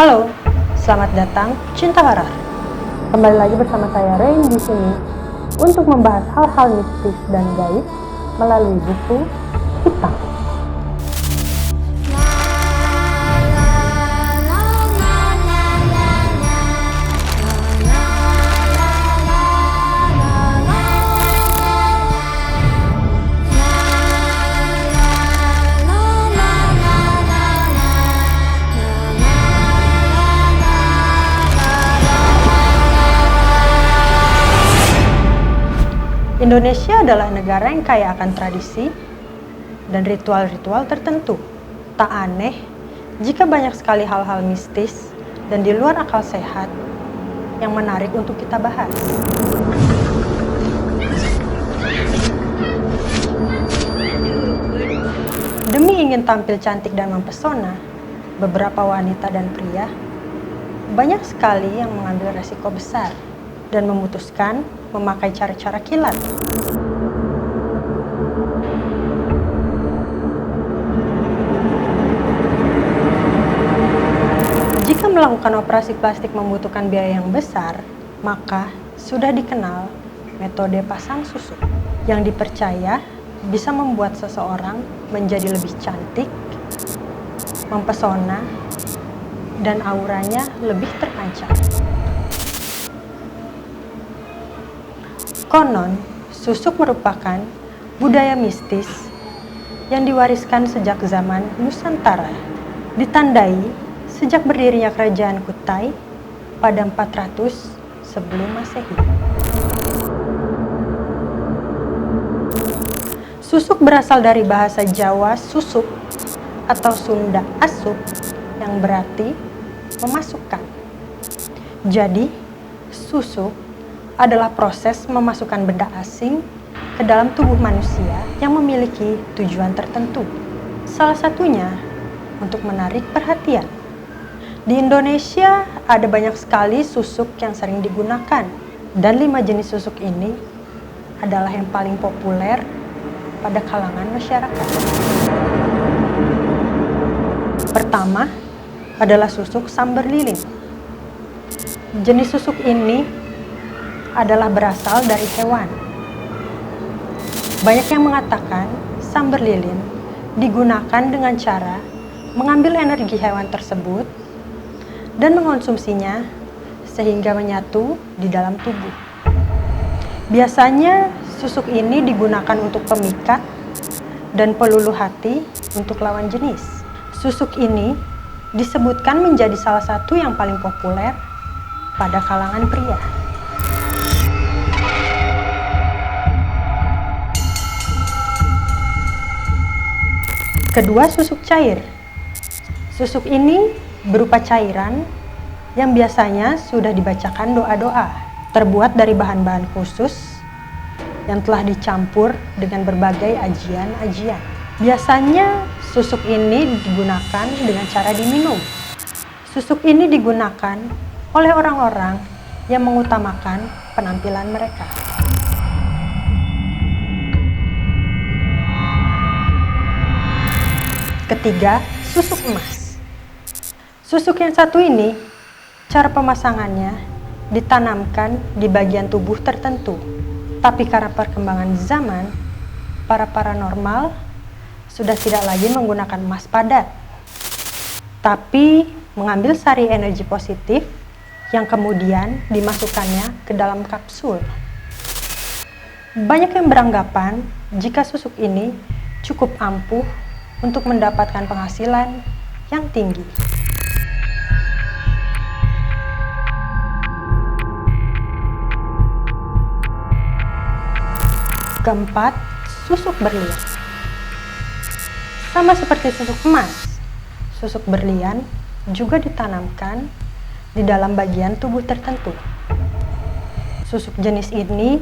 Halo, selamat datang Cinta Horor. Kembali lagi bersama saya Rain di sini untuk membahas hal-hal mistis dan gaib melalui buku Hitam. Indonesia adalah negara yang kaya akan tradisi dan ritual-ritual tertentu. Tak aneh jika banyak sekali hal-hal mistis dan di luar akal sehat yang menarik untuk kita bahas. Demi ingin tampil cantik dan mempesona, beberapa wanita dan pria banyak sekali yang mengambil resiko besar dan memutuskan memakai cara-cara kilat. Jika melakukan operasi plastik membutuhkan biaya yang besar, maka sudah dikenal metode pasang susuk yang dipercaya bisa membuat seseorang menjadi lebih cantik, mempesona, dan auranya lebih terpancar. Konon, susuk merupakan budaya mistis yang diwariskan sejak zaman Nusantara, ditandai sejak berdirinya kerajaan Kutai pada 400 sebelum Masehi. Susuk berasal dari bahasa Jawa susuk atau Sunda asup yang berarti memasukkan. Jadi, susuk adalah proses memasukkan benda asing ke dalam tubuh manusia yang memiliki tujuan tertentu. Salah satunya untuk menarik perhatian. Di Indonesia ada banyak sekali susuk yang sering digunakan, dan 5 jenis susuk ini adalah yang paling populer pada kalangan masyarakat. Pertama adalah susuk samber lilin. Jenis susuk ini adalah berasal dari hewan. Banyak yang mengatakan samber lilin digunakan dengan cara mengambil energi hewan tersebut dan mengonsumsinya sehingga menyatu di dalam tubuh. Biasanya susuk ini digunakan untuk pemikat dan peluluh hati untuk lawan jenis. Susuk ini disebutkan menjadi salah satu yang paling populer pada kalangan pria. Kedua, susuk cair. Susuk ini berupa cairan yang biasanya sudah dibacakan doa-doa, terbuat dari bahan-bahan khusus yang telah dicampur dengan berbagai ajian-ajian. Biasanya susuk ini digunakan dengan cara diminum. Susuk ini digunakan oleh orang-orang yang mengutamakan penampilan mereka. Ketiga, susuk emas. Susuk yang satu ini, cara pemasangannya ditanamkan di bagian tubuh tertentu. Tapi karena perkembangan zaman, para paranormal sudah tidak lagi menggunakan emas padat, tapi mengambil sari energi positif yang kemudian dimasukkannya ke dalam kapsul. Banyak yang beranggapan jika susuk ini cukup ampuh untuk mendapatkan penghasilan yang tinggi. Keempat, susuk berlian. Sama seperti susuk emas, susuk berlian juga ditanamkan di dalam bagian tubuh tertentu. Susuk jenis ini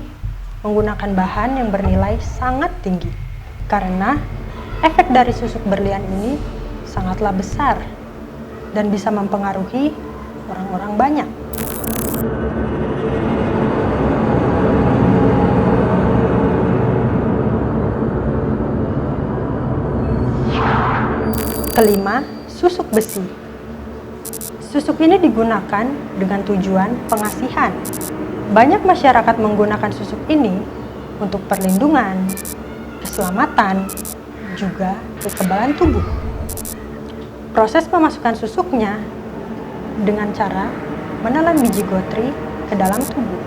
menggunakan bahan yang bernilai sangat tinggi karena efek dari susuk berlian ini sangatlah besar dan bisa mempengaruhi orang-orang banyak. Kelima, susuk besi. Susuk ini digunakan dengan tujuan pengasihan. Banyak masyarakat menggunakan susuk ini untuk perlindungan, keselamatan, juga kekebalan tubuh. Proses pemasukan susuknya dengan cara menelan biji gotri ke dalam tubuh.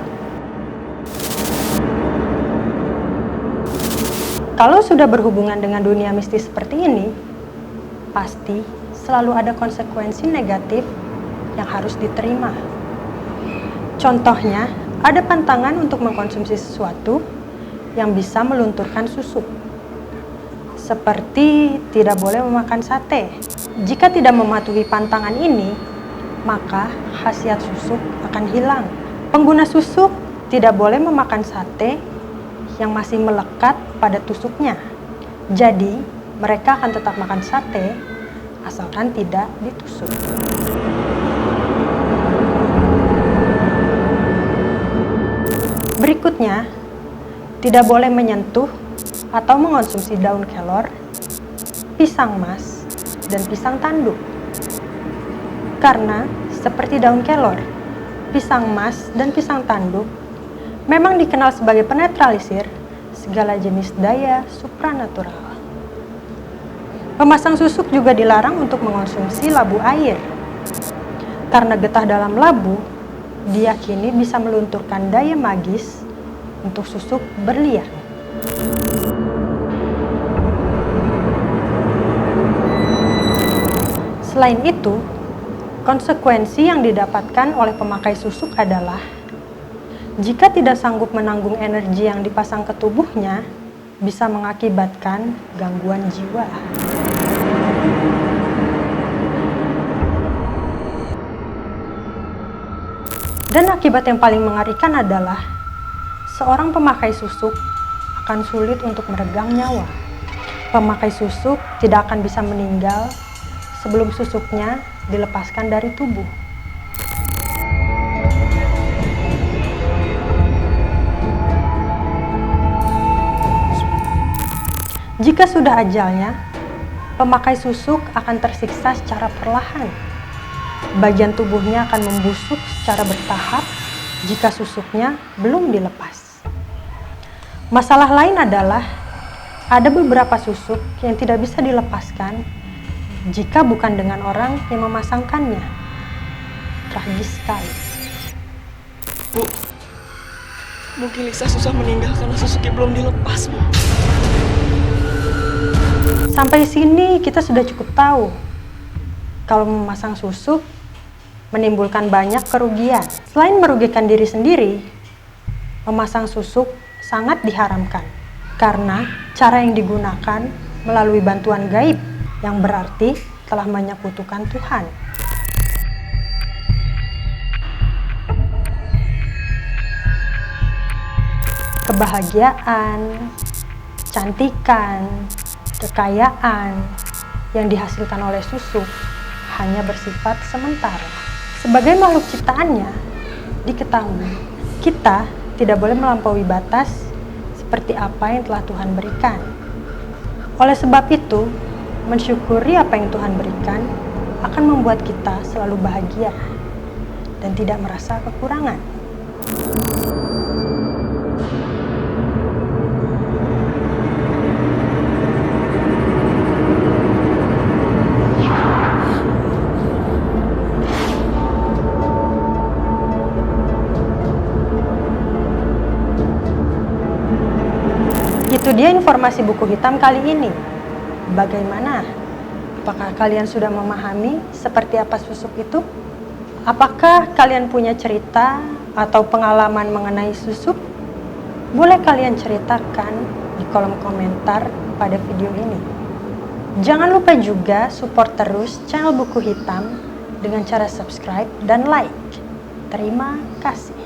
Kalau sudah berhubungan dengan dunia mistis seperti ini, pasti selalu ada konsekuensi negatif yang harus diterima. Contohnya, ada pantangan untuk mengkonsumsi sesuatu yang bisa melunturkan susuk. Seperti tidak boleh memakan sate. Jika tidak mematuhi pantangan ini, maka khasiat susuk akan hilang. Pengguna susuk tidak boleh memakan sate yang masih melekat pada tusuknya. Jadi, mereka akan tetap makan sate asalkan tidak ditusuk. Berikutnya, tidak boleh menyentuh atau mengonsumsi daun kelor, pisang mas, dan pisang tanduk. Karena seperti daun kelor, pisang mas, dan pisang tanduk memang dikenal sebagai penetralisir segala jenis daya supranatural. Pemasang susuk juga dilarang untuk mengonsumsi labu air. Karena getah dalam labu diyakini bisa melunturkan daya magis untuk susuk berlian. Selain itu, konsekuensi yang didapatkan oleh pemakai susuk adalah jika tidak sanggup menanggung energi yang dipasang ke tubuhnya, bisa mengakibatkan gangguan jiwa. Dan akibat yang paling mengerikan adalah seorang pemakai susuk akan sulit untuk meregang nyawa. Pemakai susuk tidak akan bisa meninggal sebelum susuknya dilepaskan dari tubuh. Jika sudah ajalnya, pemakai susuk akan tersiksa secara perlahan. Bagian tubuhnya akan membusuk secara bertahap jika susuknya belum dilepas. Masalah lain adalah ada beberapa susuk yang tidak bisa dilepaskan jika bukan dengan orang yang memasangkannya. Tragis sekali. Bu, mungkin Lisa susah meninggal karena susuknya belum dilepas, Bu. Sampai sini kita sudah cukup tahu kalau memasang susuk menimbulkan banyak kerugian. Selain merugikan diri sendiri, memasang susuk sangat diharamkan karena cara yang digunakan melalui bantuan gaib yang berarti telah menyekutukan Tuhan. Kebahagiaan, kecantikan, kekayaan yang dihasilkan oleh susuk hanya bersifat sementara. Sebagai makhluk ciptaannya, diketahui kita tidak boleh melampaui batas seperti apa yang telah Tuhan berikan. Oleh sebab itu, mensyukuri apa yang Tuhan berikan akan membuat kita selalu bahagia dan tidak merasa kekurangan. Itu dia informasi buku hitam kali ini. Bagaimana? Apakah kalian sudah memahami seperti apa susuk itu? Apakah kalian punya cerita atau pengalaman mengenai susuk? Boleh kalian ceritakan di kolom komentar pada video ini. Jangan lupa juga support terus channel Buku Hitam dengan cara subscribe dan like. Terima kasih.